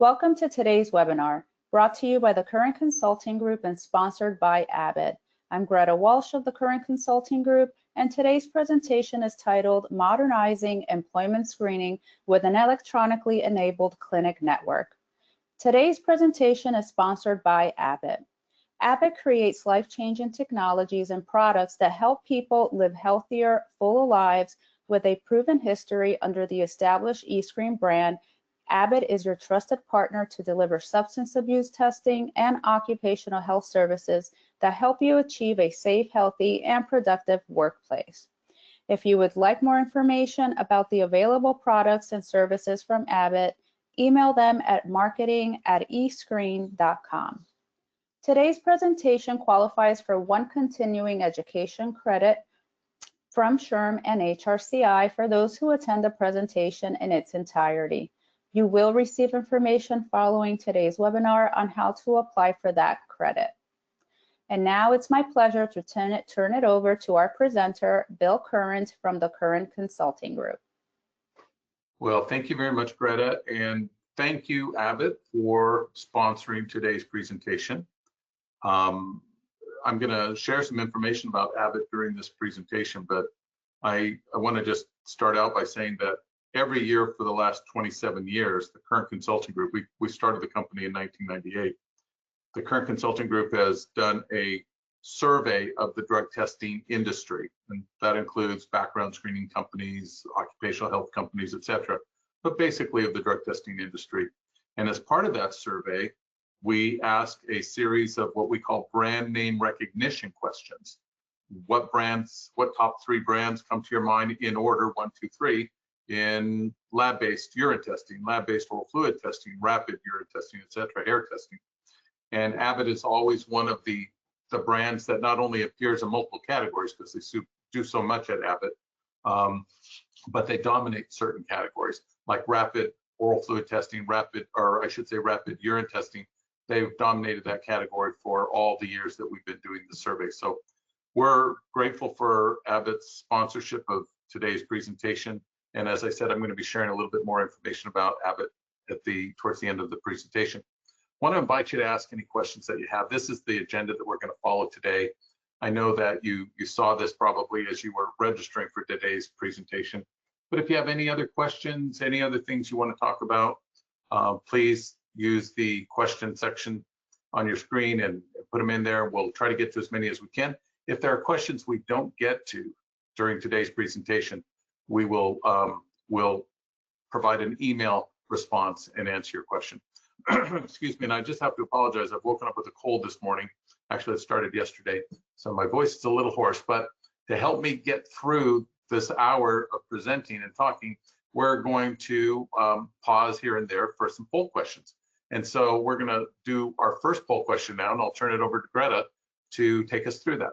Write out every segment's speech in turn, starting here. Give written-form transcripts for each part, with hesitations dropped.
Welcome to today's webinar, brought to you by the Current Consulting Group and sponsored by Abbott. I'm Greta Walsh of the Current Consulting Group, and today's presentation is titled Modernizing Employment Screening with an Electronically Enabled Clinic Network. Today's presentation is sponsored by Abbott. Abbott creates life-changing technologies and products that help people live healthier, fuller lives with a proven history under the established eScreen brand. Abbott is your trusted partner to deliver substance abuse testing and occupational health services that help you achieve a safe, healthy, and productive workplace. If you would like more information about the available products and services from Abbott, email them at marketing@escreen.com. Today's presentation qualifies for one continuing education credit from SHRM and HRCI for those who attend the presentation in its entirety. You will receive information following today's webinar on how to apply for that credit. And now it's my pleasure to turn it over to our presenter, Bill Current from the Current Consulting Group. Well, thank you very much, Greta, and thank you, Abbott, for sponsoring today's presentation. I'm going to share some information about Abbott during this presentation, but I want to just start out by saying that every year for the last 27 years, the Current Consulting Group, we started the company in 1998. The Current Consulting Group has done a survey of the drug testing industry, and that includes background screening companies, occupational health companies, etc., but basically of the drug testing industry. And as part of that survey, we ask a series of what we call brand name recognition questions. What top 3 brands come to your mind in order, 1, 2, 3, in lab-based urine testing, lab-based oral fluid testing, rapid urine testing, etc., hair testing. And Abbott is always one of the brands that not only appears in multiple categories because they do so much at Abbott, but they dominate certain categories like rapid oral fluid testing, rapid urine testing. They've dominated that category for all the years that we've been doing the survey. So we're grateful for Abbott's sponsorship of today's presentation. And as I said, I'm going to be sharing a little bit more information about Abbott towards the end of the presentation. I want to invite you to ask any questions that you have. This is the agenda that we're going to follow today. I know that you saw this probably as you were registering for today's presentation. But if you have any other questions, any other things you want to talk about, please use the question section on your screen and put them in there. We'll try to get to as many as we can. If there are questions we don't get to during today's presentation, we will will provide an email response and answer your question. Excuse me, and I just have to apologize. I've woken up with a cold this morning. Actually, it started yesterday, so my voice is a little hoarse. But to help me get through this hour of presenting and talking, we're going to pause here and there for some poll questions. And so we're going to do our first poll question now, and I'll turn it over to Greta to take us through that.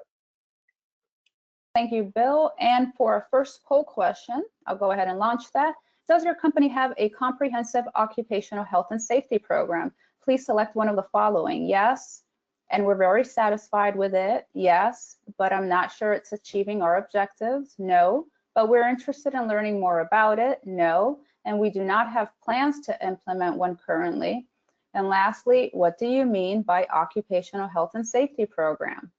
Thank you, Bill. And for our first poll question, I'll go ahead and launch that. Does your company have a comprehensive occupational health and safety program? Please select one of the following. Yes, and we're very satisfied with it. Yes, but I'm not sure it's achieving our objectives. No, but we're interested in learning more about it. No, and we do not have plans to implement one currently. And lastly, what do you mean by occupational health and safety program?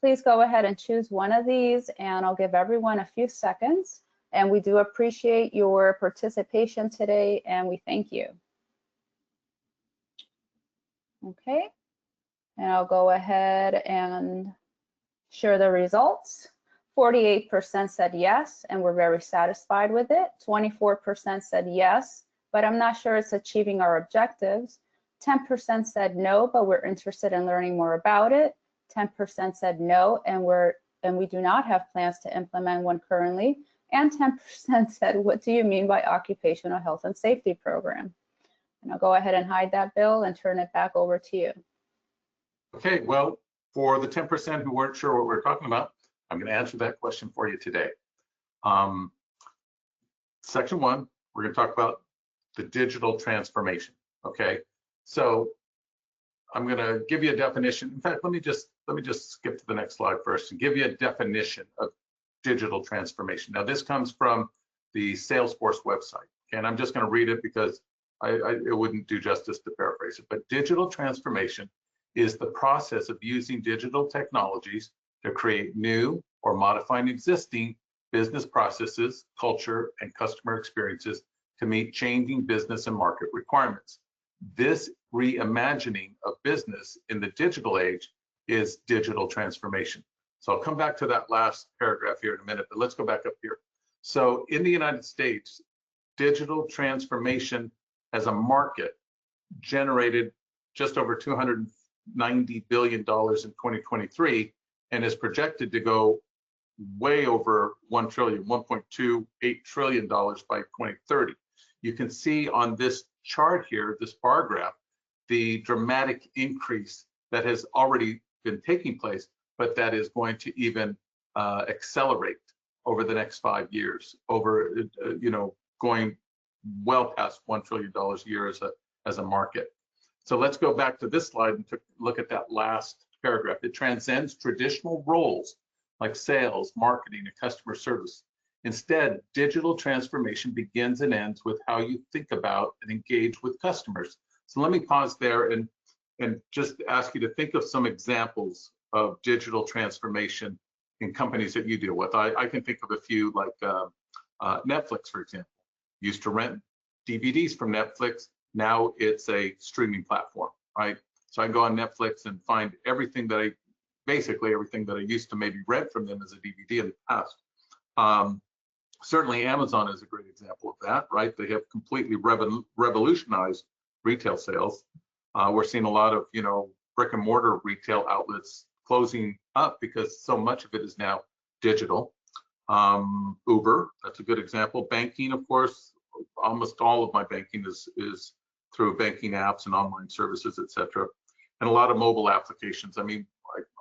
Please go ahead and choose one of these, and I'll give everyone a few seconds. And we do appreciate your participation today, and we thank you. Okay, and I'll go ahead and share the results. 48% said yes, and we're very satisfied with it. 24% said yes, but I'm not sure it's achieving our objectives. 10% said no, but we're interested in learning more about it. 10% said no, and we do not have plans to implement one currently. And 10% said, what do you mean by occupational health and safety program? And I'll go ahead and hide that, Bill, and turn it back over to you. Okay, well, for the 10% who weren't sure what we're talking about, I'm going to answer that question for you today. Section 1, we're going to talk about the digital transformation. Okay, so I'm going to give you a definition. In fact, let me just skip to the next slide first and give you a definition of digital transformation. Now, this comes from the Salesforce website, and I'm just going to read it because it wouldn't do justice to paraphrase it, but digital transformation is the process of using digital technologies to create new or modifying existing business processes, culture, and customer experiences to meet changing business and market requirements. This reimagining of business in the digital age is digital transformation. So I'll come back to that last paragraph here in a minute, but let's go back up here. So in the United States, digital transformation as a market generated just over $290 billion in 2023 and is projected to go way over $1.28 trillion by 2030. You can see on this chart here, this bar graph, the dramatic increase that has already been taking place, but that is going to even accelerate over the next 5 years, over going well past $1 trillion a year as a market. So let's go back to this slide and look at that last paragraph. It transcends traditional roles like sales, marketing, and customer service. Instead, digital transformation begins and ends with how you think about and engage with customers. So let me pause there and just ask you to think of some examples of digital transformation in companies that you deal with. I can think of a few, like Netflix, for example. Used to rent DVDs from Netflix. Now it's a streaming platform, right? So I can go on Netflix and find basically everything that I used to maybe rent from them as a DVD in the past. Certainly Amazon is a great example of that, right? They have completely revolutionized retail sales. We're seeing a lot of, brick and mortar retail outlets closing up because so much of it is now digital. Uber, that's a good example. Banking, of course, almost all of my banking is through banking apps and online services, etc. And a lot of mobile applications. I mean,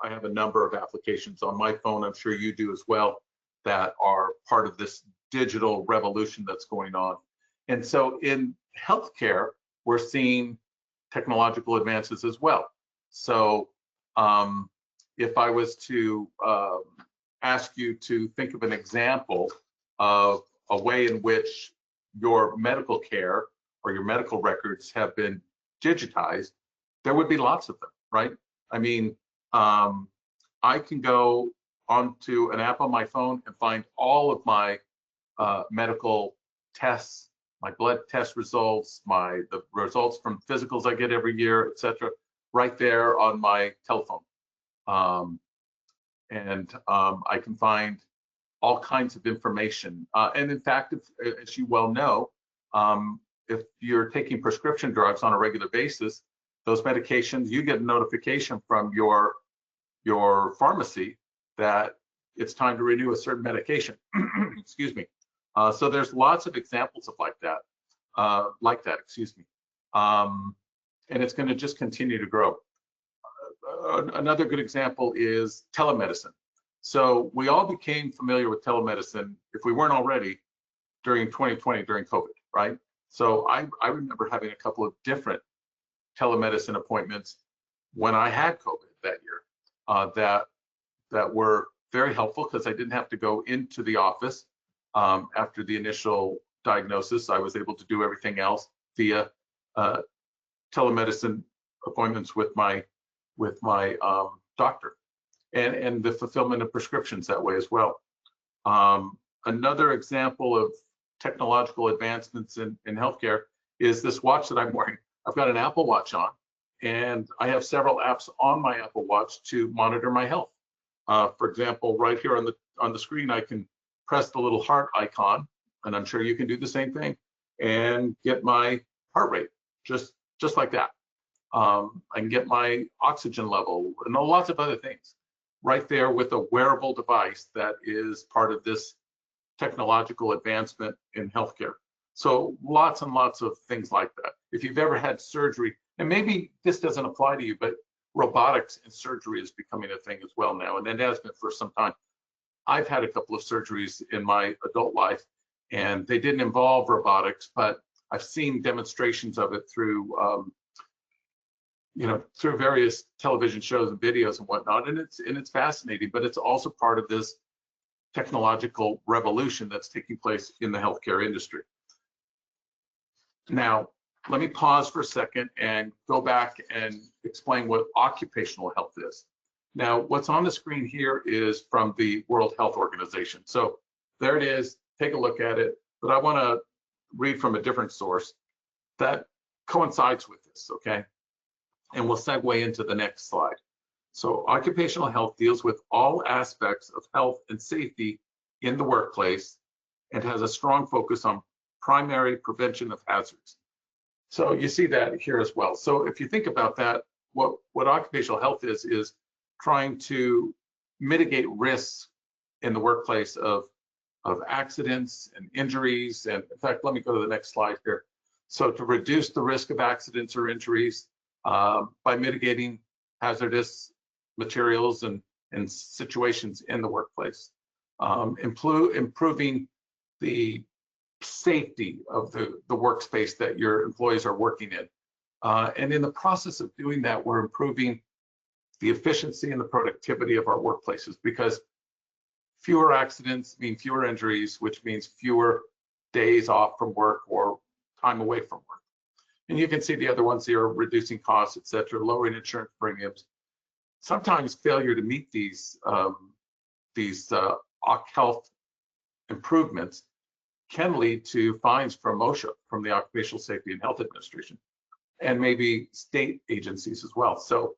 I have a number of applications on my phone, I'm sure you do as well, that are part of this digital revolution that's going on. And so in healthcare, we're seeing technological advances as well. So if I was to ask you to think of an example of a way in which your medical care or your medical records have been digitized, there would be lots of them, right? I mean, I can go onto an app on my phone and find all of my medical tests, my blood test results, the results from physicals I get every year, etc., right there on my telephone. I can find all kinds of information. And in fact, as you well know, if you're taking prescription drugs on a regular basis, those medications, you get a notification from your pharmacy that it's time to renew a certain medication. Excuse me. So there's lots of examples of like that, and it's going to just continue to grow. Another good example is telemedicine. So we all became familiar with telemedicine, if we weren't already, during 2020, during COVID, right? So I remember having a couple of different telemedicine appointments when I had COVID that year that were very helpful because I didn't have to go into the office after the initial diagnosis. I was able to do everything else via telemedicine appointments with my doctor, and the fulfillment of prescriptions that way as well. Another example of technological advancements in healthcare is this watch that I'm wearing. I've got an Apple Watch on, and I have several apps on my Apple Watch to monitor my health. For example, right here on the screen, I can press the little heart icon, and I'm sure you can do the same thing, and get my heart rate just like that. I can get my oxygen level and lots of other things right there with a wearable device that is part of this technological advancement in healthcare. So lots and lots of things like that. If you've ever had surgery, and maybe this doesn't apply to you, but robotics in surgery is becoming a thing as well now, and it has been for some time. I've had a couple of surgeries in my adult life, and they didn't involve robotics, but I've seen demonstrations of it through through various television shows and videos and whatnot, and it's fascinating, but it's also part of this technological revolution that's taking place in the healthcare industry. Now, let me pause for a second and go back and explain what occupational health is. Now, what's on the screen here is from the World Health Organization. So there it is, take a look at it, but I want to read from a different source that coincides with this, okay? And we'll segue into the next slide. So occupational health deals with all aspects of health and safety in the workplace and has a strong focus on primary prevention of hazards. So you see that here as well. So if you think about that, what occupational health is trying to mitigate risks in the workplace of accidents and injuries. And in fact, let me go to the next slide here. So to reduce the risk of accidents or injuries by mitigating hazardous materials and situations in the workplace, improving the safety of the workspace that your employees are working in. And in the process of doing that, we're improving the efficiency and the productivity of our workplaces, because fewer accidents mean fewer injuries, which means fewer days off from work or time away from work. And you can see the other ones here: reducing costs, et cetera, lowering insurance premiums. Sometimes failure to meet these health improvements can lead to fines from OSHA, from the Occupational Safety and Health Administration, and maybe state agencies as well. So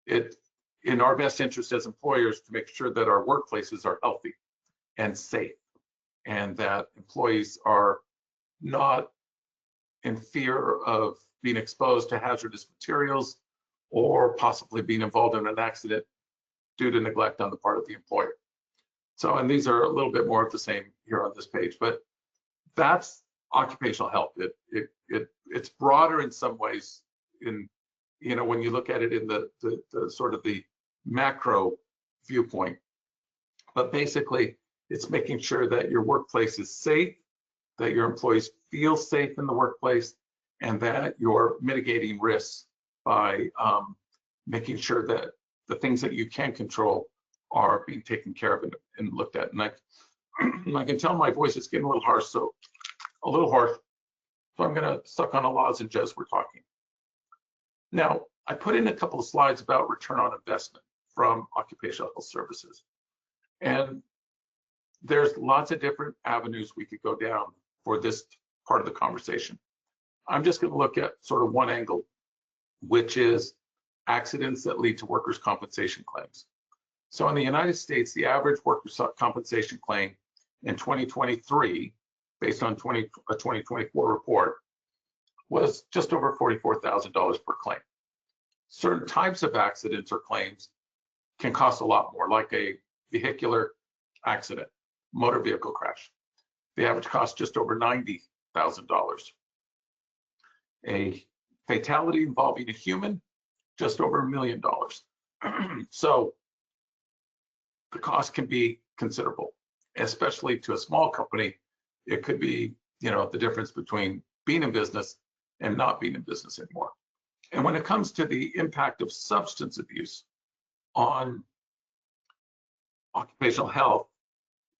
it's in our best interest as employers to make sure that our workplaces are healthy and safe, and that employees are not in fear of being exposed to hazardous materials or possibly being involved in an accident due to neglect on the part of the employer. So, and these are a little bit more of the same here on this page, but that's occupational health. It's broader in some ways, in, you know, when you look at it in the sort of the macro viewpoint. But basically, it's making sure that your workplace is safe, that your employees feel safe in the workplace, and that you're mitigating risks by making sure that the things that you can control are being taken care of and looked at. And I can tell my voice is getting a little harsh, so I'm going to suck on a lozenge as we're talking. Now, I put in a couple of slides about return on investment from occupational health services. And there's lots of different avenues we could go down for this part of the conversation. I'm just going to look at sort of one angle, which is accidents that lead to workers' compensation claims. So in the United States, the average workers' compensation claim in 2023, based on a 2024 report, was just over $44,000 per claim. Certain types of accidents or claims can cost a lot more, like a vehicular accident, motor vehicle crash. The average cost just over $90,000. A fatality involving a human, just over $1 million. So the cost can be considerable, especially to a small company. It could be, you know, the difference between being in business and not being in business anymore. And when it comes to the impact of substance abuse on occupational health,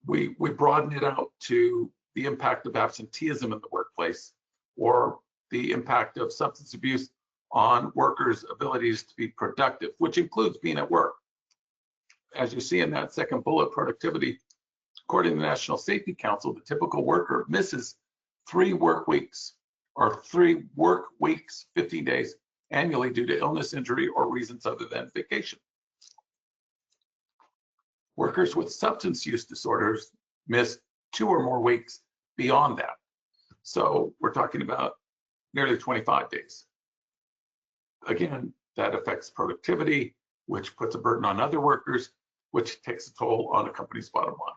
we broaden it out to the impact of absenteeism in the workplace, or the impact of substance abuse on workers' abilities to be productive, which includes being at work. As you see in that second bullet, productivity, according to the National Safety Council, the typical worker misses 3 work weeks, 15 days annually due to illness, injury, or reasons other than vacation. Workers with substance use disorders miss 2 or more weeks beyond that. So we're talking about nearly 25 days. Again, that affects productivity, which puts a burden on other workers, which takes a toll on a company's bottom line.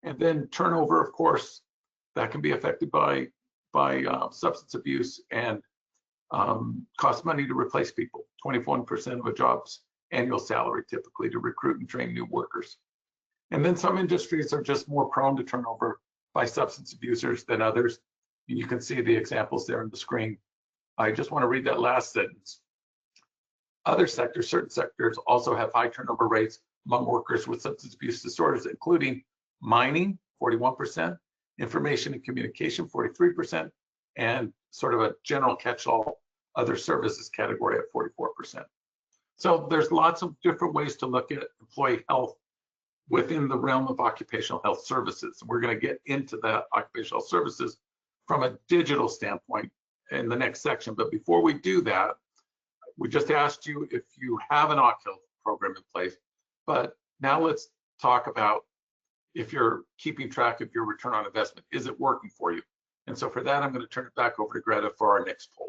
And then turnover, of course, that can be affected by substance abuse and cost money to replace people. 21% of a job's annual salary typically to recruit and train new workers. And then some industries are just more prone to turnover by substance abusers than others. And you can see the examples there on the screen. I just want to read that last sentence. Other sectors, certain sectors also have high turnover rates among workers with substance abuse disorders, including mining, 41%, information and communication, 43%, and sort of a general catch-all other services category at 44%. So there's lots of different ways to look at employee health within the realm of occupational health services. We're going to get into that occupational services from a digital standpoint in the next section. But before we do that, we just asked you if you have an OC health program in place. But now let's talk about if you're keeping track of your return on investment. Is it working for you? And so for that, I'm going to turn it back over to Greta for our next poll.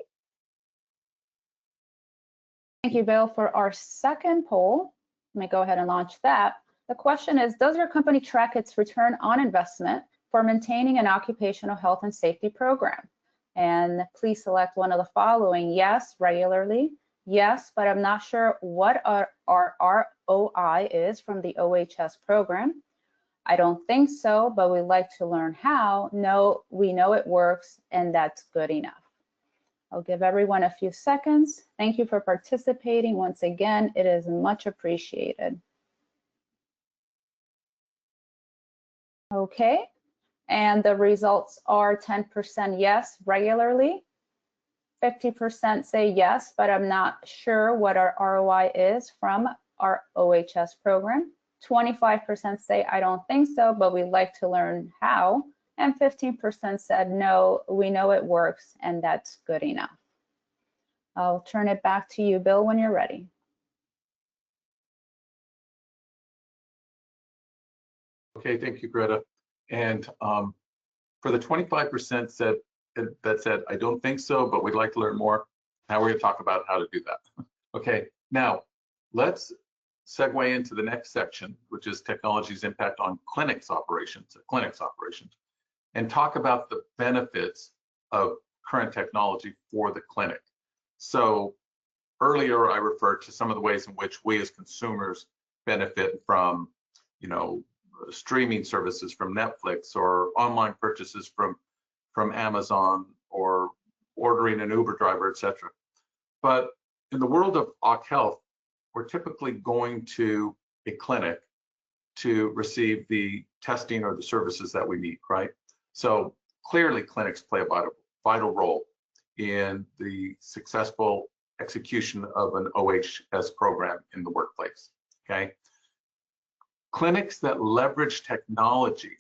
Thank you, Bill. For our second poll, let me go ahead and launch that. The question is, does your company track its return on investment for maintaining an occupational health and safety program? And please select one of the following: yes, regularly; yes, but I'm not sure what our ROI is from the OHS program; I don't think so, but we'd like to learn how; no, we know it works, and that's good enough. I'll give everyone a few seconds. Thank you for participating. Once again, it is much appreciated. Okay, and the results are 10% yes, regularly; 50% say yes, but I'm not sure what our ROI is from our OHS program; 25% say I don't think so, but we'd like to learn how; and 15% said no, we know it works, and that's good enough. I'll turn it back to you, Bill, when you're ready. Okay, thank you, Greta. And for the 25% that said, I don't think so, but we'd like to learn more, now we're going to talk about how to do that. Okay, now let's segue into the next section, which is technology's impact on clinics operations, and talk about the benefits of current technology for the clinic. So earlier I referred to some of the ways in which we as consumers benefit from, streaming services from Netflix, or online purchases from Amazon, or ordering an Uber driver, etc. But in the world of OC Health, we're typically going to a clinic to receive the testing or the services that we need, right? So clearly clinics play a vital role in the successful execution of an OHS program in the workplace, okay? Clinics that leverage technology,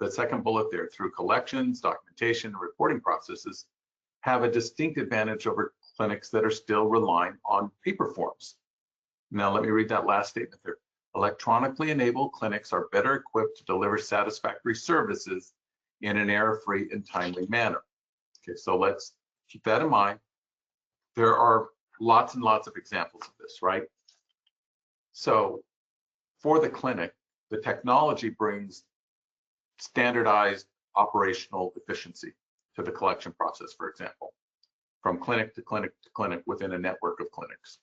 the second bullet there, through collections, documentation, and reporting processes, have a distinct advantage over clinics that are still relying on paper forms. Now, let me read that last statement there. Electronically enabled clinics are better equipped to deliver satisfactory services in an error-free and timely manner. Okay, so let's keep that in mind. There are lots and lots of examples of this, right? So for the clinic, the technology brings standardized operational efficiency to the collection process, for example, from clinic to clinic to clinic within a network of clinics.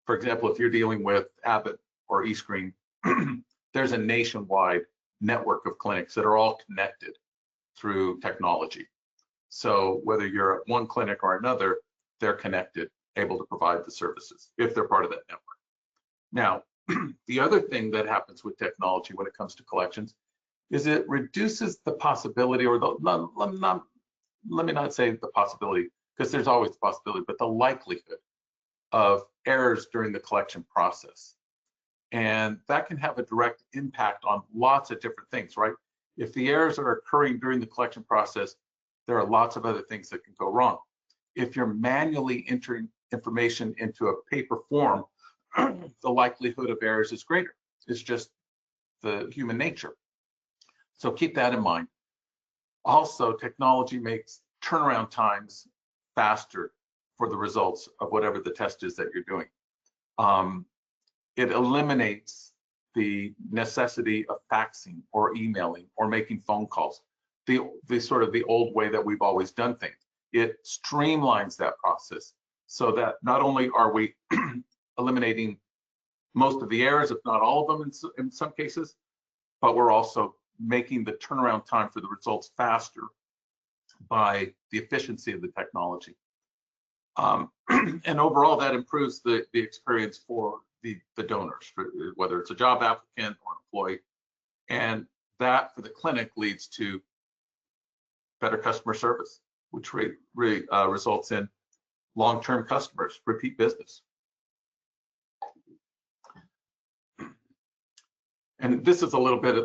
For example, if you're dealing with Abbott or eScreen, there's a nationwide network of clinics that are all connected through technology. So whether you're at one clinic or another, they're connected, able to provide the services if they're part of that network. Now, the other thing that happens with technology when it comes to collections is it reduces the possibility, or let me not say the possibility, because there's always the possibility, but the likelihood of errors during the collection process. And that can have a direct impact on lots of different things, right? If the errors are occurring during the collection process, there are lots of other things that can go wrong. If you're manually entering information into a paper form, the likelihood of errors is greater. It's just the human nature. So keep that in mind. Also, technology makes turnaround times faster for the results of whatever the test is that you're doing. It eliminates the necessity of faxing or emailing or making phone calls, the sort of the old way that we've always done things. It streamlines that process so that not only are we eliminating most of the errors, if not all of them in some cases, but we're also making the turnaround time for the results faster by the efficiency of the technology. And overall, that improves the experience for the donors, whether it's a job applicant or employee. And that for the clinic leads to better customer service, which results in long-term customers, repeat business. And this is a little bit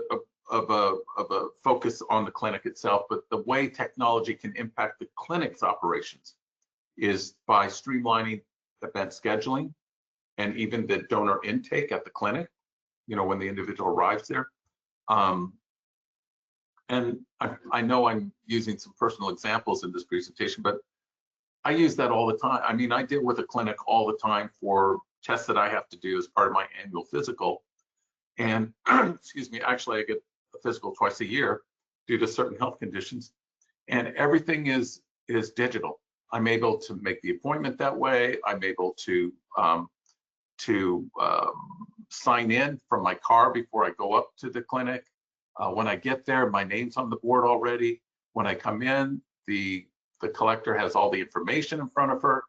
of a focus on the clinic itself, but the way technology can impact the clinic's operations is by streamlining event scheduling and even the donor intake at the clinic, you know, when the individual arrives there. And I know I'm using some personal examples in this presentation, but I use that all the time. I mean, I deal with a clinic all the time for tests that I have to do as part of my annual physical. And excuse me, actually I get a physical twice a year due to certain health conditions, and everything is digital. I'm able to make the appointment that way. I'm able to sign in from my car before I go up to the clinic. When I get there, my name's on the board already. When I come in, the collector has all the information in front of her.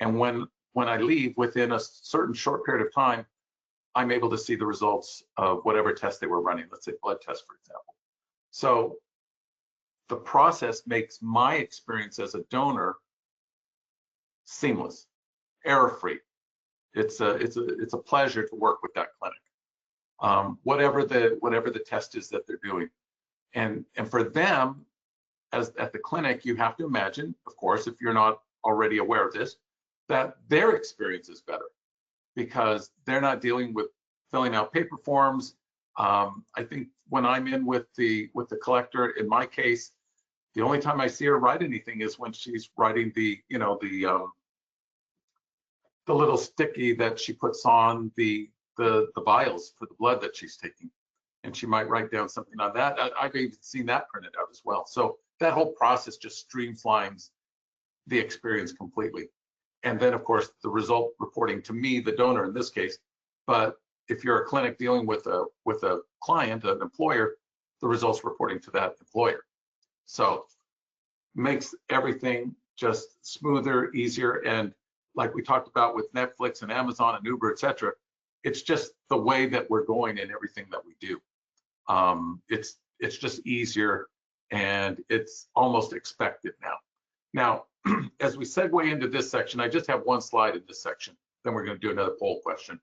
And when I leave, within a certain short period of time, I'm able to see the results of whatever test they were running, let's say blood test, for example. So the process makes my experience as a donor seamless, error-free. It's a pleasure to work with that clinic, whatever the test is that they're doing. And for them, as at the clinic, you have to imagine, of course, if you're not already aware of this, that their experience is better, because they're not dealing with filling out paper forms. I think when I'm in with the collector, in my case, the only time I see her write anything is when she's writing the little sticky that she puts on the vials for the blood that she's taking, and she might write down something on that. I've even seen that printed out as well. So that whole process just streamlines the experience completely. And then, of course, the result reporting to me, the donor in this case. But if you're a clinic dealing with a client, an employer, the results reporting to that employer. So makes everything just smoother, easier, and like we talked about with Netflix and Amazon and Uber, etc. It's just the way that we're going in everything that we do. It's just easier, and it's almost expected now. Now, as we segue into this section, I just have one slide in this section. Then we're going to do another poll question.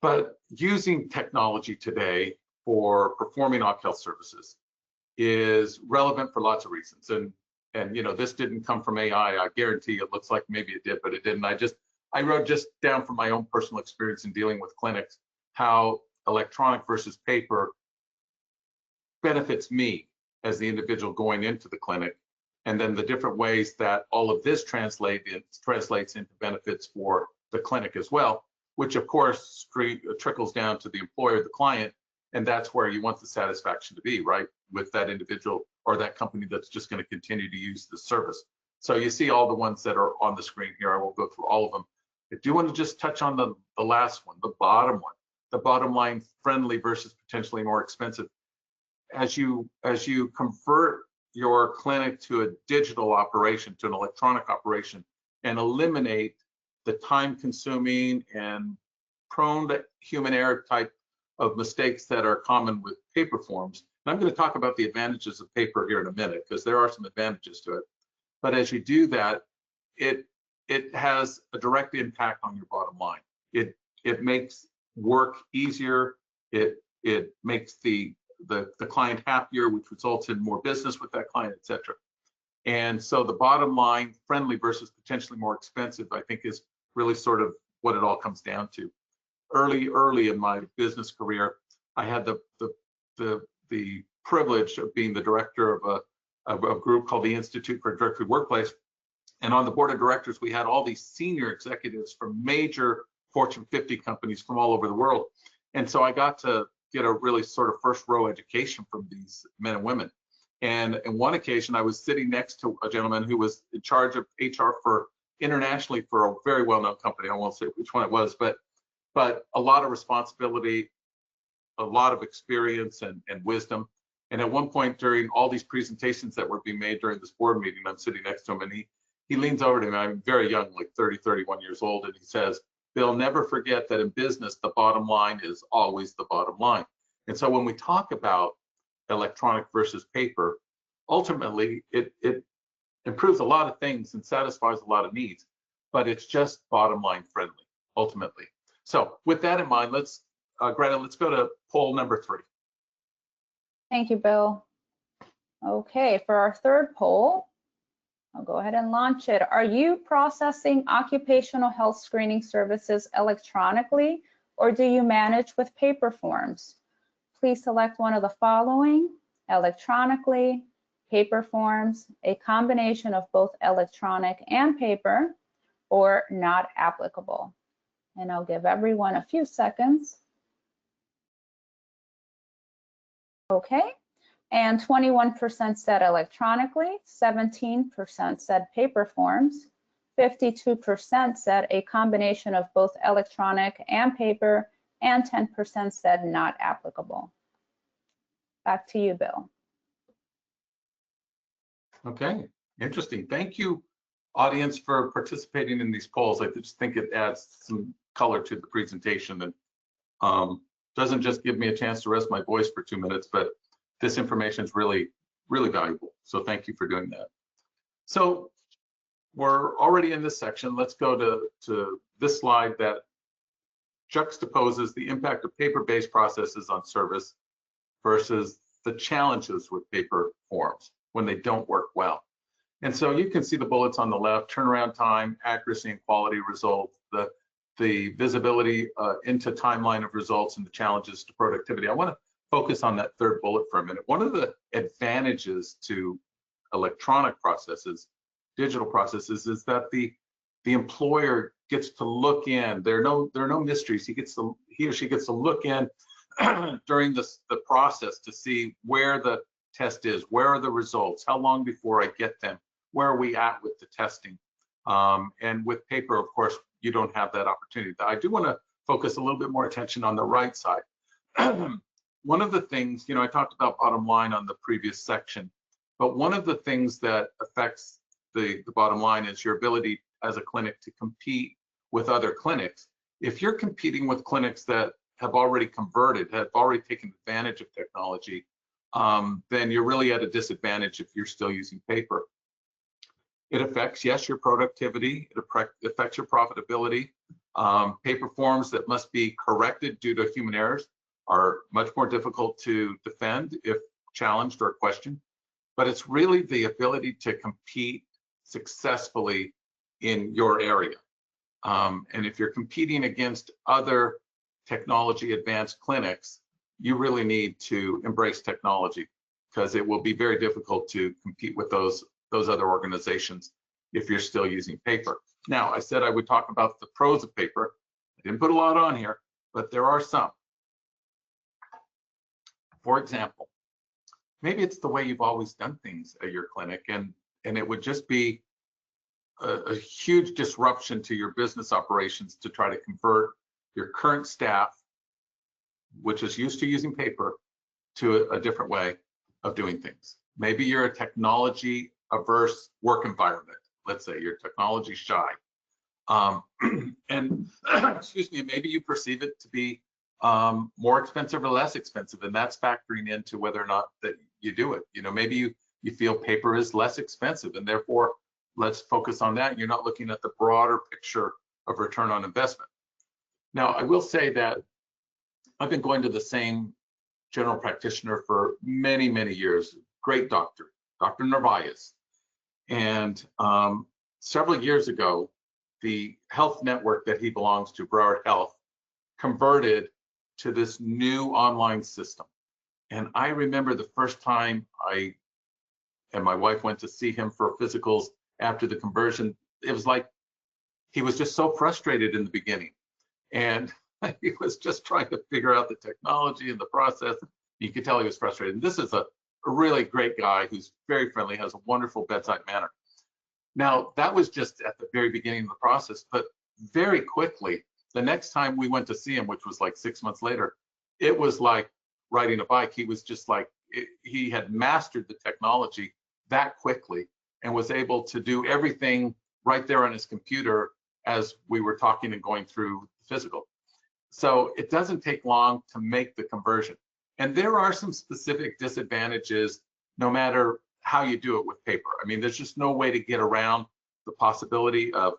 But using technology today for performing OC health services is relevant for lots of reasons. And you know, this didn't come from AI. I guarantee it looks like maybe it did, but it didn't. I wrote just down from my own personal experience in dealing with clinics how electronic versus paper benefits me as the individual going into the clinic, and then the different ways that all of this translates into benefits for the clinic as well, which of course trickles down to the employer, the client, and that's where you want the satisfaction to be, right, with that individual or that company that's just going to continue to use the service. So you see all the ones that are on the screen here. I won't go through all of them. I do want to just touch on the last one, the bottom one, the bottom line, friendly versus potentially more expensive. As you convert your clinic to a digital operation, to an electronic operation, and eliminate the time-consuming and prone to human error type of mistakes that are common with paper forms. And I'm going to talk about the advantages of paper here in a minute, because there are some advantages to it. But as you do that, it has a direct impact on your bottom line. It makes work easier. It makes the client happier, which results in more business with that client, etc. And so the bottom line, friendly versus potentially more expensive, I think is really sort of what it all comes down to. Early in my business career, I had the privilege of being the director of a group called the Institute for Directory Workplace. And on the board of directors, we had all these senior executives from major Fortune 50 companies from all over the world. And so I got to get a really sort of first row education from these men and women. And on one occasion, I was sitting next to a gentleman who was in charge of HR for internationally for a very well-known company. I won't say which one it was, but a lot of responsibility, a lot of experience and wisdom. And at one point during all these presentations that were being made during this board meeting, I'm sitting next to him, and he leans over to me. I'm very young, like 30, 31 years old, and he says, "They'll never forget that in business, the bottom line is always the bottom line." And so when we talk about electronic versus paper, ultimately it improves a lot of things and satisfies a lot of needs, but it's just bottom line friendly ultimately. So with that in mind, let's Greta, let's go to poll number 3. Thank you, Bill. Okay, for our third poll, I'll go ahead and launch it. Are you processing occupational health screening services electronically, or do you manage with paper forms? Please select one of the following: electronically, paper forms, a combination of both electronic and paper, or not applicable. And I'll give everyone a few seconds. Okay, and 21% said electronically, 17% said paper forms, 52% said a combination of both electronic and paper, and 10% said not applicable. Back to you, Bill. Okay, interesting. Thank you, audience, for participating in these polls. I just think it adds some color to the presentation and doesn't just give me a chance to rest my voice for 2 minutes, but this information is really, really valuable. So thank you for doing that. So we're already in this section. Let's go to this slide that juxtaposes the impact of paper-based processes on service versus the challenges with paper forms when they don't work well. And so you can see the bullets on the left: turnaround time, accuracy and quality results, the visibility into timeline of results, and the challenges to productivity. I want to focus on that third bullet for a minute. One of the advantages to electronic processes, digital processes, is that the employer gets to look in. There are no mysteries. He or she gets to look in during the process to see where the test is, where are the results, how long before I get them, where are we at with the testing. And with paper, of course, you don't have that opportunity. I do want to focus a little bit more attention on the right side. One of the things, I talked about bottom line on the previous section, but one of the things that affects the bottom line is your ability as a clinic to compete with other clinics. If you're competing with clinics that have already converted, have already taken advantage of technology, then you're really at a disadvantage if you're still using paper. It affects, yes, your productivity. It affects your profitability. Paper forms that must be corrected due to human errors are much more difficult to defend if challenged or questioned. But it's really the ability to compete successfully in your area. And if you're competing against other technology advanced clinics, you really need to embrace technology, because it will be very difficult to compete with those other organizations if you're still using paper. Now, I said I would talk about the pros of paper. I didn't put a lot on here, but there are some. For example, maybe it's the way you've always done things at your clinic, and it would just be a huge disruption to your business operations to try to convert your current staff, which is used to using paper, to a different way of doing things. Maybe you're a technology averse work environment. Let's say you're technology shy. And excuse me, maybe you perceive it to be more expensive or less expensive, and that's factoring into whether or not that you do it. Maybe you feel paper is less expensive, and therefore let's focus on that. You're not looking at the broader picture of return on investment. Now, I will say that I've been going to the same general practitioner for many, many years. Great doctor, Dr. Narvaez. And several years ago, the health network that he belongs to, Broward Health, converted to this new online system. And I remember the first time I and my wife went to see him for physicals after the conversion. It was like he was just so frustrated in the beginning. And he was just trying to figure out the technology and the process. You could tell he was frustrated. And this is a really great guy who's very friendly, has a wonderful bedside manner. Now, that was just at the very beginning of the process, but very quickly, the next time we went to see him, which was like 6 months later, it was like riding a bike. He was just like, he had mastered the technology that quickly and was able to do everything right there on his computer as we were talking and going through the physical. So it doesn't take long to make the conversion. And there are some specific disadvantages, no matter how you do it with paper. I mean, there's just no way to get around the possibility of,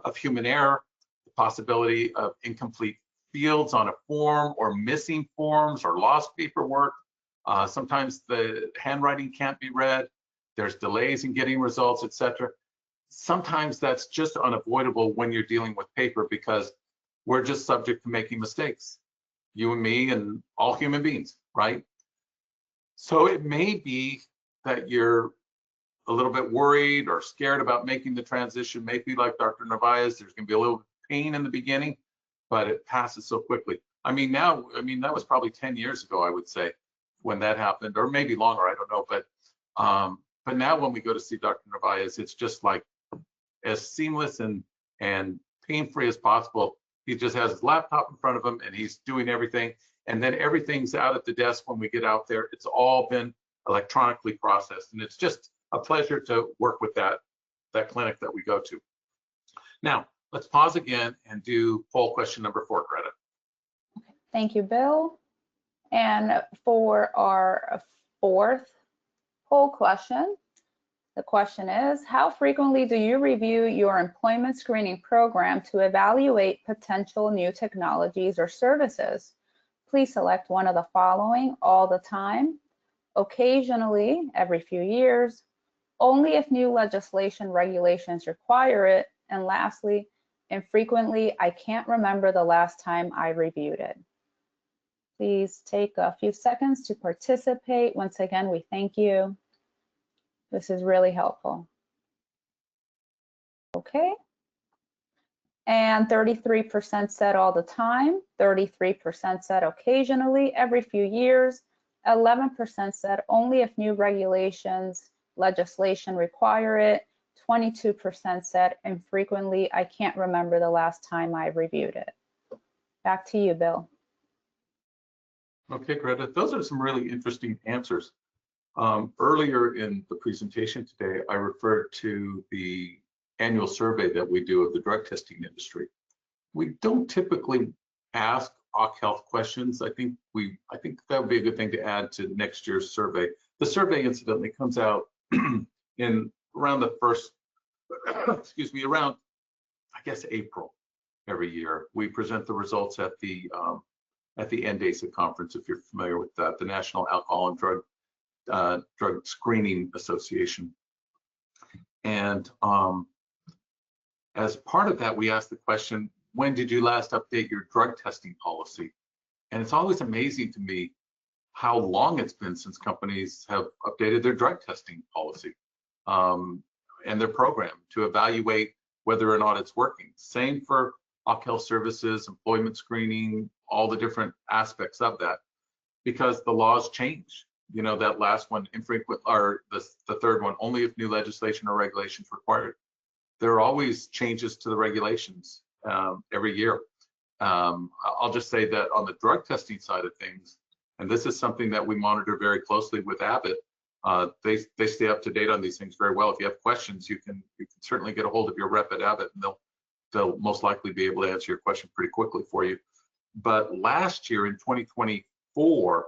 of human error, the possibility of incomplete fields on a form, or missing forms, or lost paperwork. Sometimes the handwriting can't be read. There's delays in getting results, etc. Sometimes that's just unavoidable when you're dealing with paper, because we're just subject to making mistakes. You and me and all human beings, right? So it may be that you're a little bit worried or scared about making the transition. Maybe like Dr. Narvaez, there's going to be a little pain in the beginning, but it passes so quickly. I mean, that was probably 10 years ago, I would say, when that happened, or maybe longer, I don't know. But now when we go to see Dr. Narvaez, it's just like as seamless and pain-free as possible. He just has his laptop in front of him and he's doing everything. And then everything's out at the desk when we get out there. It's all been electronically processed. And it's just a pleasure to work with that clinic that we go to. Now, let's pause again and do poll question number 4, Greta. Thank you, Bill. And for our 4th poll question, the question is, how frequently do you review your employment screening program to evaluate potential new technologies or services? Please select one of the following: all the time, occasionally, every few years, only if new legislation regulations require it, and lastly, infrequently, I can't remember the last time I reviewed it. Please take a few seconds to participate. Once again, we thank you. This is really helpful. Okay. And 33% said all the time, 33% said occasionally, every few years, 11% said only if new legislation require it, 22% said infrequently, I can't remember the last time I reviewed it. Back to you, Bill. Okay, Greta, those are some really interesting answers. Earlier in the presentation today, I referred to the annual survey that we do of the drug testing industry. We don't typically ask OC Health questions. I think that would be a good thing to add to next year's survey. The survey, incidentally, comes out in around the first, around, I guess, April every year. We present the results at the NDASA conference, if you're familiar with that, the National Alcohol and Drug Screening Association. And as part of that, we asked the question, when did you last update your drug testing policy? And it's always amazing to me how long it's been since companies have updated their drug testing policy and their program to evaluate whether or not it's working. Same for OC Health services, employment screening, all the different aspects of that, because the laws change. You know, that last one, infrequent, or the third one, only if new legislation or regulations required. There are always changes to the regulations every year. I'll just say that on the drug testing side of things, and this is something that we monitor very closely with Abbott, they stay up to date on these things very well. If you have questions, you can certainly get a hold of your rep at Abbott, and they'll most likely be able to answer your question pretty quickly for you. But last year in 2024,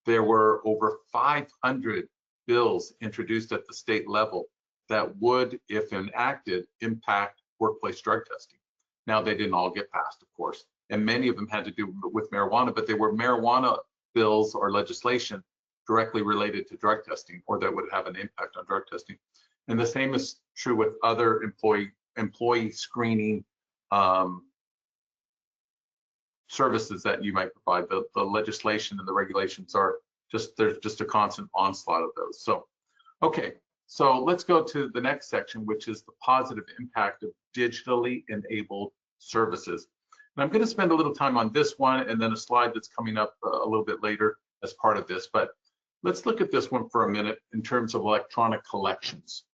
there were over 500 bills introduced at the state level that would, if enacted, impact workplace drug testing. Now, they didn't all get passed, of course, and many of them had to do with marijuana, but they were marijuana bills or legislation directly related to drug testing, or that would have an impact on drug testing. And the same is true with other employee screening services that you might provide. The legislation and the regulations are there's just a constant onslaught of those. So, okay, so let's go to the next section, which is the positive impact of digitally enabled services. And I'm going to spend a little time on this one and then a slide that's coming up a little bit later as part of this. But let's look at this one for a minute in terms of electronic collections.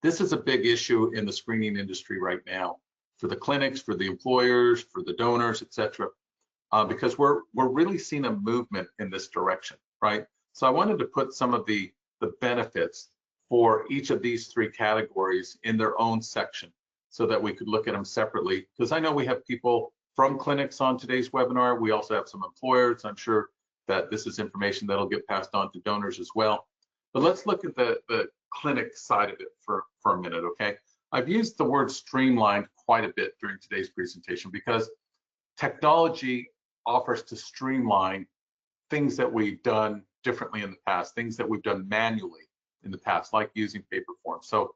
This is a big issue in the screening industry right now, for the clinics, for the employers, for the donors, etc., because we're really seeing a movement in this direction, right? So I wanted to put some of the benefits for each of these 3 categories in their own section so that we could look at them separately, because I know we have people from clinics on today's webinar. We also have some employers. I'm sure that this is information that'll get passed on to donors as well. But let's look at the clinic side of it for a minute, okay? I've used the word streamlined quite a bit during today's presentation because technology offers to streamline things that we've done differently in the past, things that we've done manually in the past, like using paper forms. So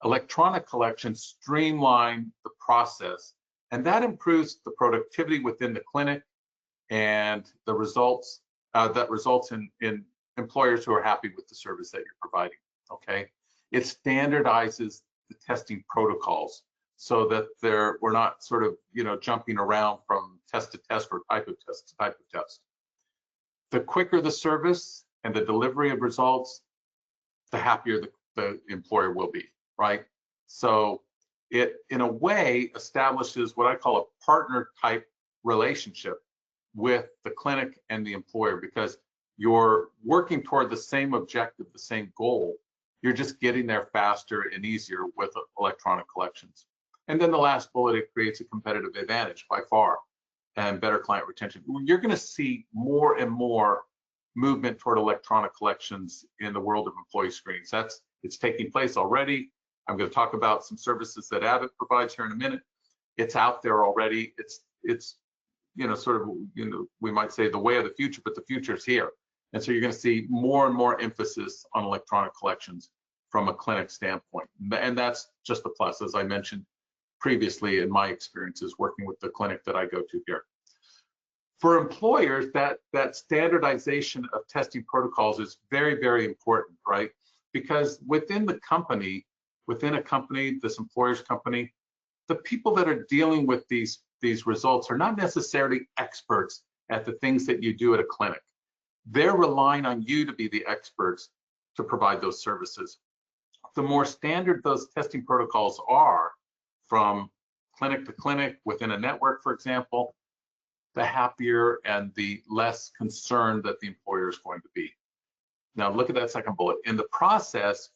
electronic collections streamline the process, and that improves the productivity within the clinic and the results that results in employers who are happy with the service that you're providing, okay? It standardizes the testing protocols so that we're not sort of, jumping around from test to test or type of test to type of test. The quicker the service and the delivery of results, the happier the employer will be, right? So it, in a way, establishes what I call a partner type relationship with the clinic and the employer, because you're working toward the same objective, the same goal. You're just getting there faster and easier with electronic collections. And then the last bullet, it creates a competitive advantage by far and better client retention. You're going to see more and more movement toward electronic collections in the world of employee screenings. It's taking place already. I'm going to talk about some services that Abbott provides here in a minute. It's out there already. It's sort of, we might say the way of the future, but the future is here. And so you're going to see more and more emphasis on electronic collections from a clinic standpoint. And that's just a plus, as I mentioned previously in my experiences working with the clinic that I go to here. For employers, that standardization of testing protocols is very, very important, right? Because within a company, this employer's company, the people that are dealing with these results are not necessarily experts at the things that you do at a clinic. They're relying on you to be the experts to provide those services. The more standard those testing protocols are from clinic to clinic within a network, for example, the happier and the less concerned that the employer is going to be. Now look at that second bullet. In process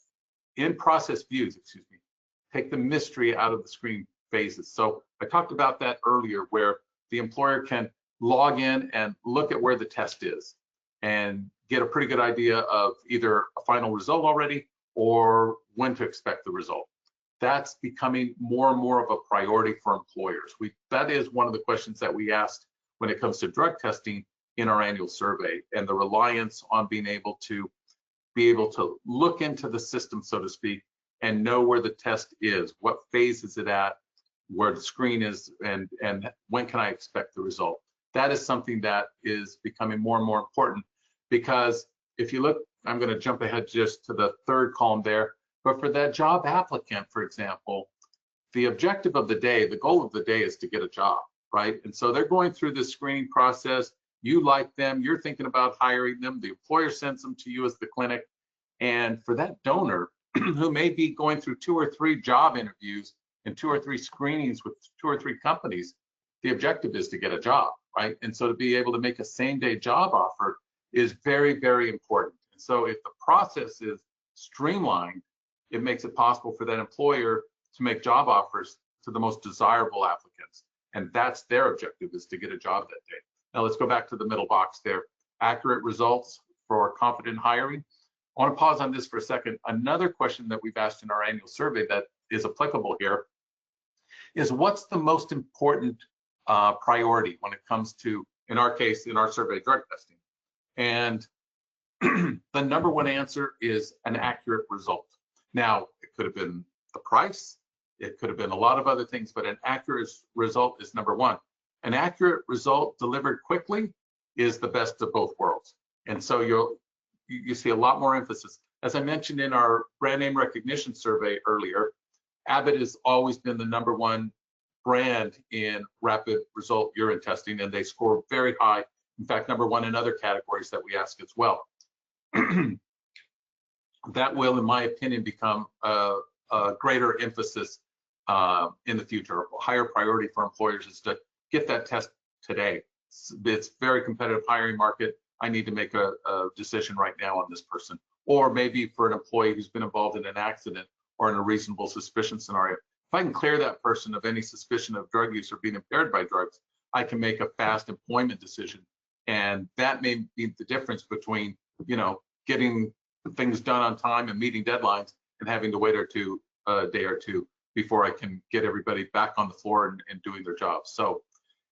views, take the mystery out of the screening phases. So I talked about that earlier, where the employer can log in and look at where the test is and get a pretty good idea of either a final result already or when to expect the result. That's becoming more and more of a priority for employers. That is one of the questions that we asked when it comes to drug testing in our annual survey, and the reliance on being able to look into the system, so to speak, and know where the test is, what phase is it at, where the screen is, and when can I expect the result. That is something that is becoming more and more important, because if you look, I'm going to jump ahead just to the third column there, but for that job applicant, for example, the objective of the day, the goal of the day is to get a job, right? And so they're going through this screening process. You like them, you're thinking about hiring them, the employer sends them to you as the clinic. And for that donor who may be going through 2 or 3 job interviews and 2 or 3 screenings with 2 or 3 companies, the objective is to get a job, right? And so to be able to make a same-day job offer is very, very important. And so if the process is streamlined, it makes it possible for that employer to make job offers to the most desirable applicants. And that's their objective, is to get a job that day. Now let's go back to the middle box there. Accurate results for confident hiring. I want to pause on this for a second. Another question that we've asked in our annual survey that is applicable here is, what's the most important priority when it comes to, in our case, in our survey, drug testing? And the number one answer is an accurate result. Now, it could have been the price, it could have been a lot of other things, but an accurate result is number one. An accurate result delivered quickly is the best of both worlds. And so you see a lot more emphasis. As I mentioned in our brand name recognition survey earlier, Abbott has always been the number one brand in rapid result urine testing, and they score very high. In fact, number one in other categories that we ask as well. That will, in my opinion, become a greater emphasis in the future. A higher priority for employers is to get that test today. It's very competitive hiring market. I need to make a decision right now on this person. Or maybe for an employee who's been involved in an accident or in a reasonable suspicion scenario. If I can clear that person of any suspicion of drug use or being impaired by drugs, I can make a fast employment decision. And that may be the difference between, getting things done on time and meeting deadlines and having to wait a day or two before I can get everybody back on the floor and doing their jobs. So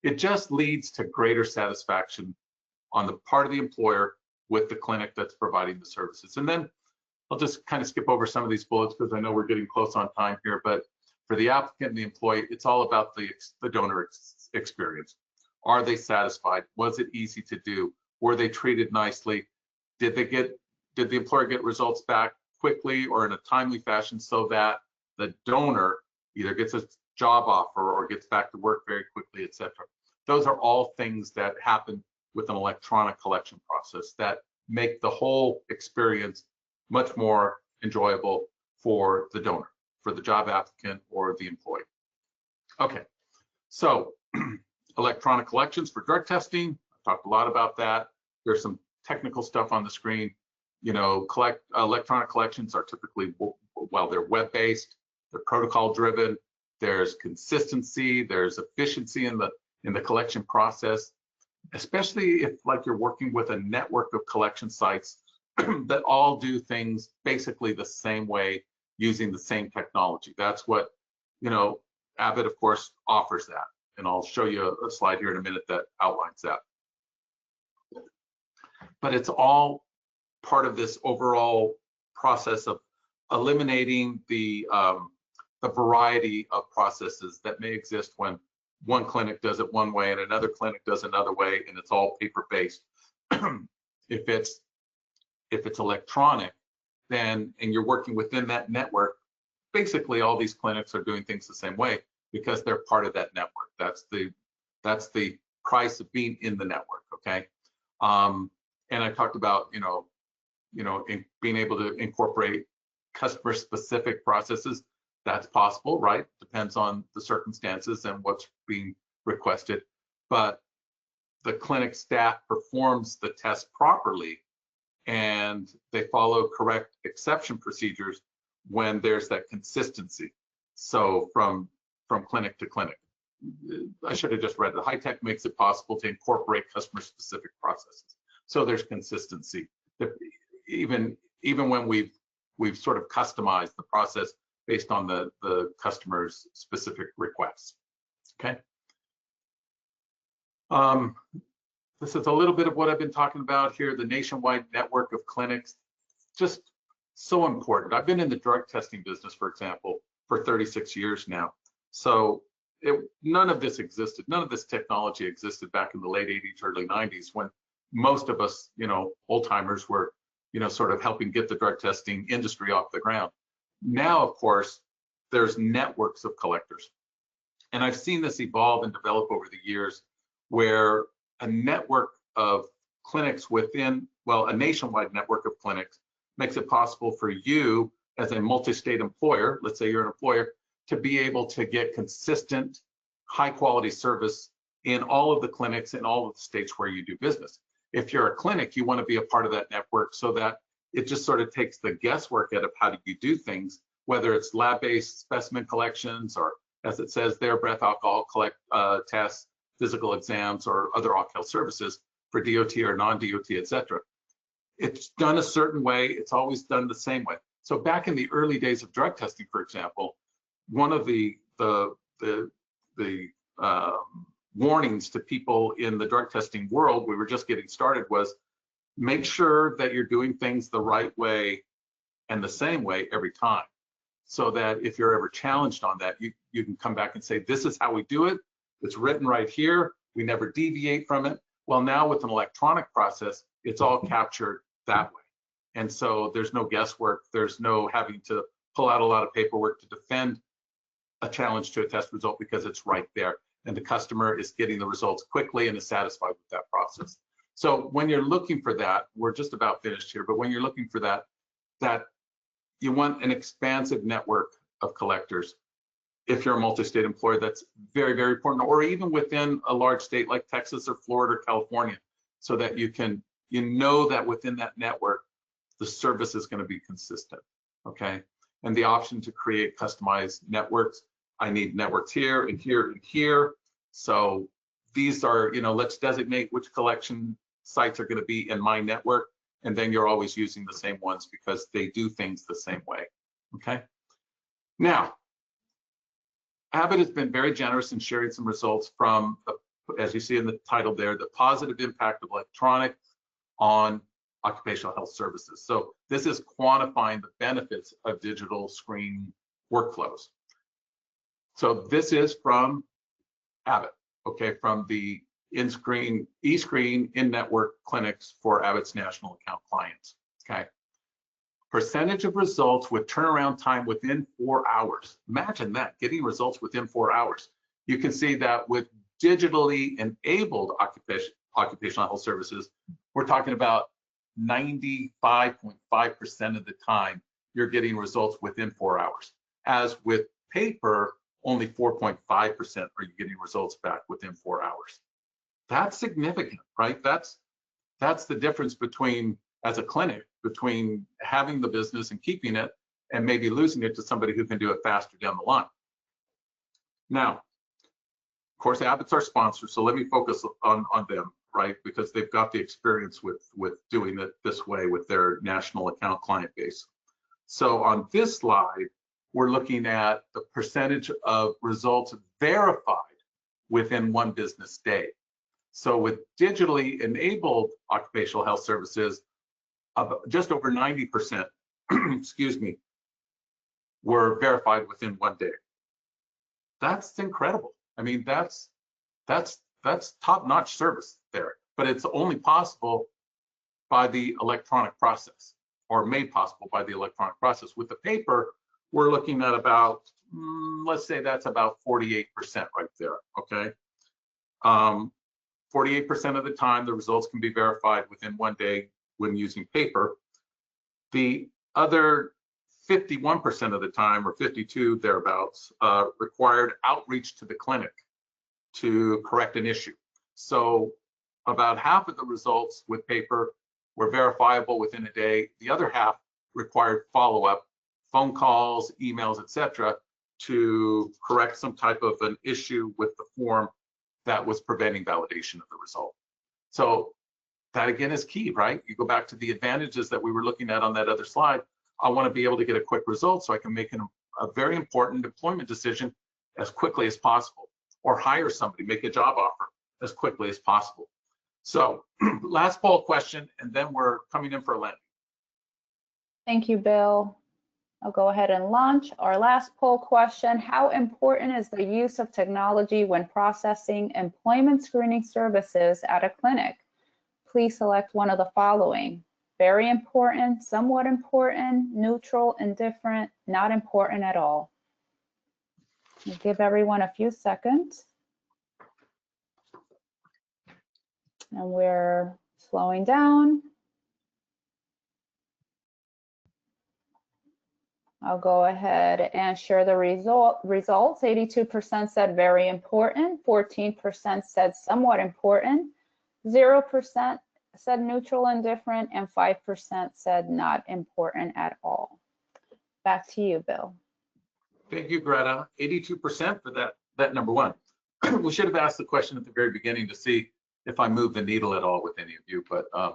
it just leads to greater satisfaction on the part of the employer with the clinic that's providing the services. And then I'll just kind of skip over some of these bullets because I know we're getting close on time here, but for the applicant and the employee, it's all about the donor experience. Are they satisfied? Was it easy to do? Were they treated nicely? Did the employer get results back quickly or in a timely fashion so that the donor either gets a job offer or gets back to work very quickly, etc. Those are all things that happen with an electronic collection process that make the whole experience much more enjoyable for the donor, for the job applicant or the employee. Okay, so electronic collections for drug testing. I talked a lot about that. There's some technical stuff on the screen. You know, electronic collections are typically, well, they're web-based, they're protocol-driven. There's consistency, there's efficiency in the collection process, especially if like you're working with a network of collection sites that all do things basically the same way using the same technology. That's what, you know, Abbott, of course, offers that. And I'll show you a slide here in a minute that outlines that. But it's all part of this overall process of eliminating the variety of processes that may exist when one clinic does it one way and another clinic does another way, and it's all paper-based. If it's electronic, then, and you're working within that network, basically all these clinics are doing things the same way because they're part of that network. That's the price of being in the network, okay? And I talked about, being able to incorporate customer-specific processes. That's possible, right? Depends on the circumstances and what's being requested. But the clinic staff performs the test properly and they follow correct exception procedures when there's that consistency. So from clinic to clinic. I should have just read it. High tech makes it possible to incorporate customer-specific processes. So there's consistency. Even when we've sort of customized the process based on the customer's specific requests. Okay. This is a little bit of what I've been talking about here, the nationwide network of clinics, just so important. I've been in the drug testing business, for example, for 36 years now. So none of this existed. None of this technology existed back in the late 80s, early 90s when most of us, old timers were, sort of helping get the drug testing industry off the ground. Now, of course, there's networks of collectors. And I've seen this evolve and develop over the years where a network of clinics within, well, a nationwide network of clinics makes it possible for you as a multi-state employer, let's say you're an employer, to be able to get consistent, high quality service in all of the clinics in all of the states where you do business. If you're a clinic, you want to be a part of that network so that it just sort of takes the guesswork out of how do you do things, whether it's lab-based specimen collections or, as it says there, breath alcohol tests, physical exams, or other off-health services for DOT or non-DOT, etc. It's done a certain way. It's always done the same way. So back in the early days of drug testing, for example, one of the warnings to people in the drug testing world, we were just getting started, was make sure that you're doing things the right way and the same way every time, so that if you're ever challenged on that, you can come back and say, this is how we do it. It's written right here. We never deviate from it. Well, now with an electronic process, it's all captured that way. And so there's no guesswork. There's no having to pull out a lot of paperwork to defend a challenge to a test result because it's right there. And the customer is getting the results quickly and is satisfied with that process. So when you're looking for that, we're just about finished here, but when you're looking for that you want an expansive network of collectors. If you're a multi-state employer, that's very, very important, or even within a large state like Texas or Florida or California, so that you know that within that network, the service is going to be consistent, okay? And the option to create customized networks. I need networks here and here and here. So these are, let's designate which collection sites are going to be in my network. and then you're always using the same ones because they do things the same way. Okay. Now, Abbott has been very generous in sharing some results from, as you see in the title there, the positive impact of electronics on occupational health services. So this is quantifying the benefits of digital screening workflows. So this is from Abbott, okay, from the eScreen in-network clinics for Abbott's national account clients, okay. Percentage of results with turnaround time within 4 hours. Imagine that, getting results within 4 hours. You can see that with digitally enabled occupational health services, we're talking about 95.5% of the time you're getting results within 4 hours. As with paper, only 4.5% are you getting results back within 4 hours. That's significant, right? That's the difference between, as a clinic, between having the business and keeping it and maybe losing it to somebody who can do it faster down the line. Now, of course, Abbott's our sponsor, so let me focus on them, right? Because they've got the experience with doing it this way with their national account client base. So on this slide, we're looking at the percentage of results verified within 1 business day. So with digitally enabled occupational health services, just over 90%, excuse me, were verified within 1 day. That's incredible. I mean, that's top-notch service there, but it's only possible by the electronic process, or made possible by the electronic process. With the paper, we're looking at about, let's say that's about 48% right there, okay? 48% of the time, the results can be verified within 1 day when using paper. The other 51% of the time, or 52 thereabouts, required outreach to the clinic to correct an issue. So about half of the results with paper were verifiable within a day. The other half required follow-up, phone calls, emails, etc., to correct some type of an issue with the form that was preventing validation of the result. So that again is key, right? You go back to the advantages that we were looking at on that other slide. I want to be able to get a quick result so I can make a very important employment decision as quickly as possible, or hire somebody, make a job offer as quickly as possible. So last poll question, and then we're coming in for a landing. Thank you, Bill. I'll go ahead and launch our last poll question. How important is the use of technology when processing employment screening services at a clinic? Please select one of the following: very important, somewhat important, neutral, indifferent, not important at all. We'll give everyone a few seconds. And we're slowing down. I'll go ahead and share the results. 82% said very important, 14% said somewhat important, 0% said neutral, indifferent, and 5% said not important at all. Back to you, Bill. Thank you, Greta. 82% for that number one. We should have asked the question at the very beginning to see if I moved the needle at all with any of you, but I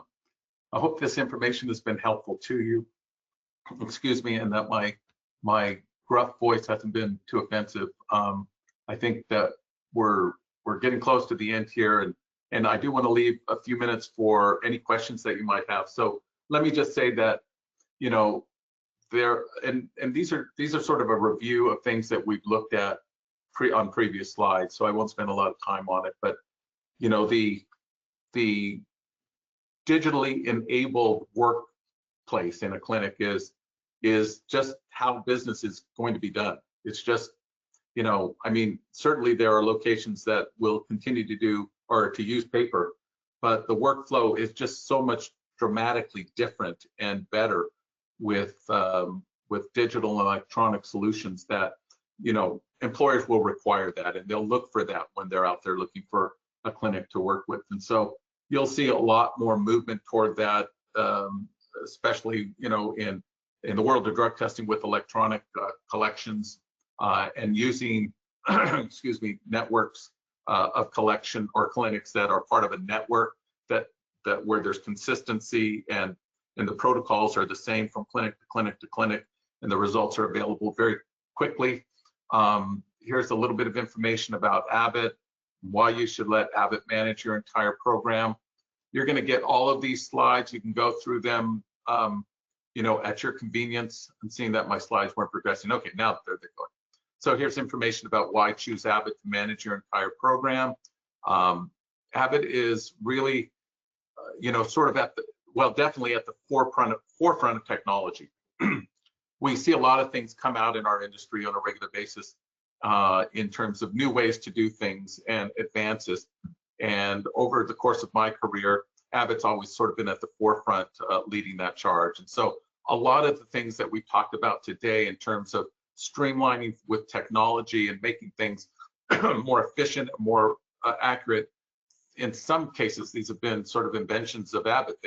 hope this information has been helpful to you. Excuse me, and that my gruff voice hasn't been too offensive. I think that we're getting close to the end here, and I do want to leave a few minutes for any questions that you might have. So let me just say that, you know, these are sort of a review of things that we've looked at on previous slides, so I won't spend a lot of time on it. But you know, the digitally enabled workplace in a clinic is just how business is going to be done. It's just, you know, I mean, certainly there are locations that will continue to do or to use paper, but the workflow is just so much dramatically different and better with digital and electronic solutions that, you know, employers will require that, and they'll look for that when they're out there looking for a clinic to work with. And so you'll see a lot more movement toward that, especially, you know, in the world of drug testing with electronic collections and using, excuse me, networks of collection or clinics that are part of a network that where there's consistency and and the protocols are the same from clinic to clinic to clinic, and the results are available very quickly. Here's a little bit of information about Abbott, why you should let Abbott manage your entire program. You're going to get all of these slides. You can go through them, at your convenience. I'm seeing that my slides weren't progressing. Okay, now they're going. So here's information about why choose Abbott to manage your entire program. Abbott is really, sort of definitely at the forefront of technology. We see a lot of things come out in our industry on a regular basis in terms of new ways to do things and advances. And over the course of my career, Abbott's always sort of been at the forefront leading that charge. And so a lot of the things that we talked about today in terms of streamlining with technology and making things more efficient, more accurate, in some cases, these have been sort of inventions of Abbott.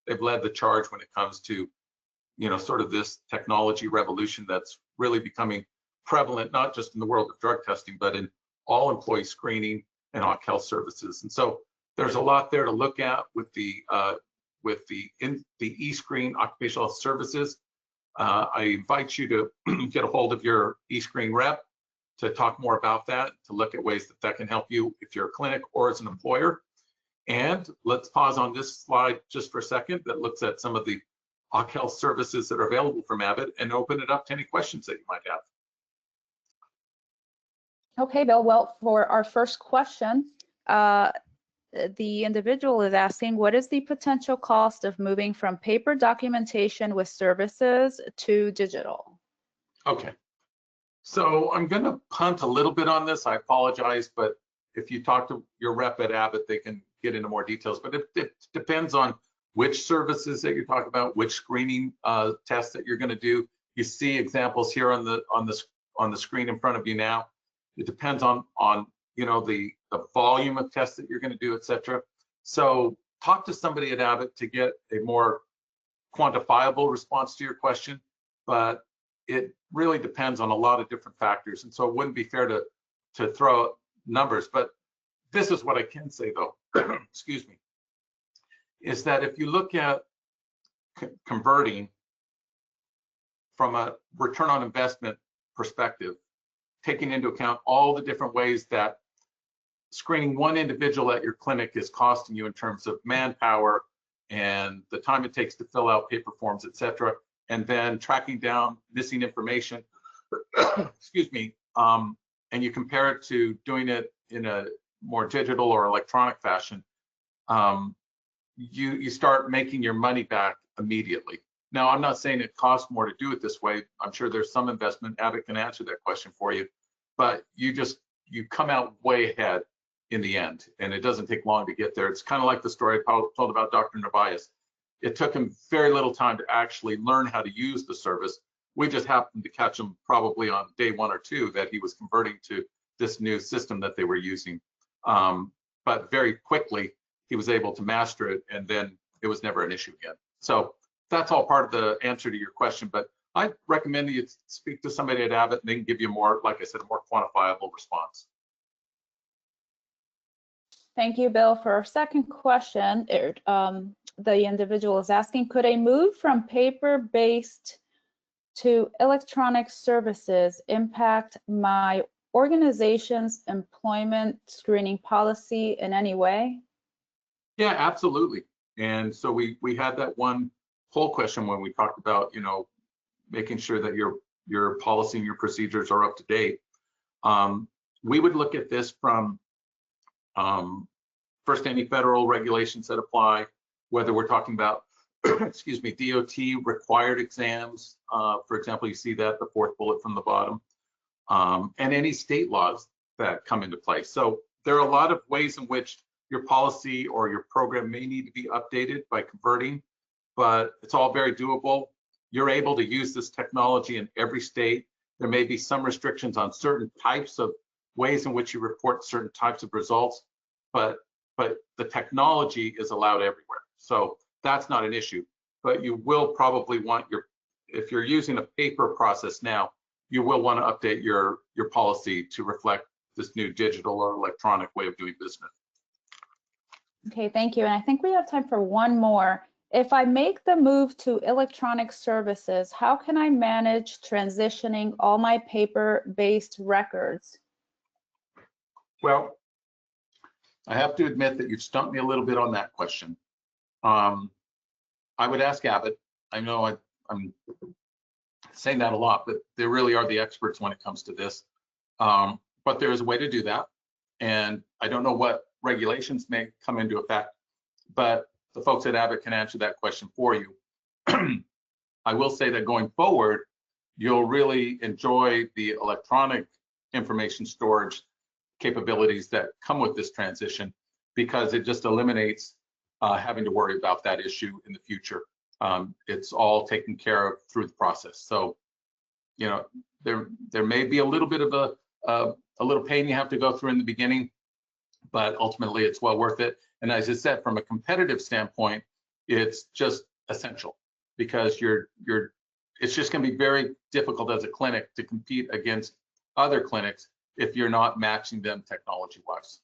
They've led the charge when it comes to, sort of this technology revolution that's really becoming prevalent, not just in the world of drug testing, but in all employee screening and occ health services. And so there's a lot there to look at with the eScreen occupational health services. I invite you to get a hold of your eScreen rep to talk more about that, to look at ways that can help you if you're a clinic or as an employer. And let's pause on this slide just for a second that looks at some of the occ health services that are available from Abbott and open it up to any questions that you might have. Okay, Bill. Well, for our first question, the individual is asking, what is the potential cost of moving from paper documentation with services to digital? Okay, so I'm going to punt a little bit on this. I apologize, but if you talk to your rep at Abbott, they can get into more details. But it depends on which services that you're talking about, which screening tests that you're going to do. You see examples here on the screen in front of you now. It depends on the volume of tests that you're going to do, et cetera. So talk to somebody at Abbott to get a more quantifiable response to your question, but it really depends on a lot of different factors. And so it wouldn't be fair to throw out numbers, but this is what I can say though, excuse me, is that if you look at converting from a return on investment perspective, taking into account all the different ways that screening one individual at your clinic is costing you in terms of manpower and the time it takes to fill out paper forms, et cetera, and then tracking down missing information, excuse me, and you compare it to doing it in a more digital or electronic fashion, you start making your money back immediately. Now, I'm not saying it costs more to do it this way. I'm sure there's some investment. Abbott can answer that question for you, but you come out way ahead in the end, and it doesn't take long to get there. It's kind of like the story I told about Dr. Narvaez. It took him very little time to actually learn how to use the service. We just happened to catch him probably on day 1 or 2 that he was converting to this new system that they were using. But very quickly, he was able to master it, and then it was never an issue again. So that's all part of the answer to your question, but I recommend you speak to somebody at Abbott and they can give you more, like I said, a more quantifiable response. Thank you, Bill. For our second question, the individual is asking, could a move from paper-based to electronic services impact my organization's employment screening policy in any way? Yeah, absolutely. And so we had that one poll question when we talked about, making sure that your policy and your procedures are up to date. We would look at this from first, any federal regulations that apply, whether we're talking about, excuse me, DOT required exams. For example, you see that, the 4th bullet from the bottom, and any state laws that come into play. So there are a lot of ways in which your policy or your program may need to be updated by converting, but it's all very doable. You're able to use this technology in every state. There may be some restrictions on certain types of ways in which you report certain types of results, but the technology is allowed everywhere. So that's not an issue, but you will probably want if you're using a paper process now, you will want to update your policy to reflect this new digital or electronic way of doing business. Okay, thank you. And I think we have time for one more. If I make the move to electronic services, how can I manage transitioning all my paper-based records? Well, I have to admit that you've stumped me a little bit on that question. I would ask Abbott. I know I'm saying that a lot, but they really are the experts when it comes to this. But there is a way to do that. And I don't know what regulations may come into effect, but the folks at Abbott can answer that question for you. I will say that going forward, you'll really enjoy the electronic information storage capabilities that come with this transition, because it just eliminates having to worry about that issue in the future. It's all taken care of through the process. So, you know, there may be a little bit of a little pain you have to go through in the beginning, but ultimately it's well worth it. And as I said, from a competitive standpoint, it's just essential, because it's just going to be very difficult as a clinic to compete against other clinics if you're not matching them technology-wise.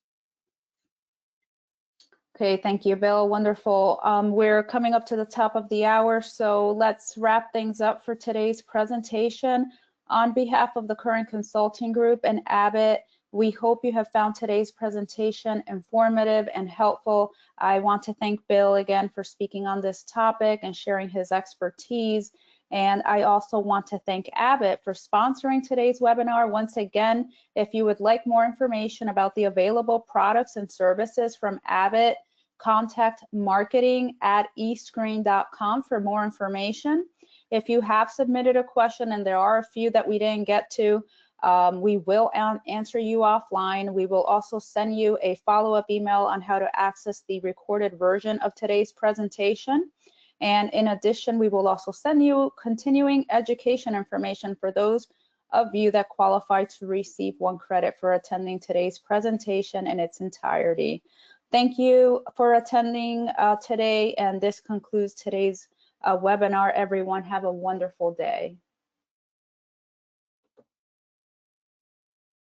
Okay, thank you, Bill. Wonderful. We're coming up to the top of the hour, so let's wrap things up for today's presentation. On behalf of the Current Consulting Group and Abbott, we hope you have found today's presentation informative and helpful. I want to thank Bill again for speaking on this topic and sharing his expertise. And I also want to thank Abbott for sponsoring today's webinar. Once again, if you would like more information about the available products and services from Abbott, contact marketing@escreen.com for more information. If you have submitted a question, and there are a few that we didn't get to, we will answer you offline. We will also send you a follow-up email on how to access the recorded version of today's presentation. And in addition, we will also send you continuing education information for those of you that qualify to receive 1 credit for attending today's presentation in its entirety. Thank you for attending today, and this concludes today's webinar. Everyone have a wonderful day.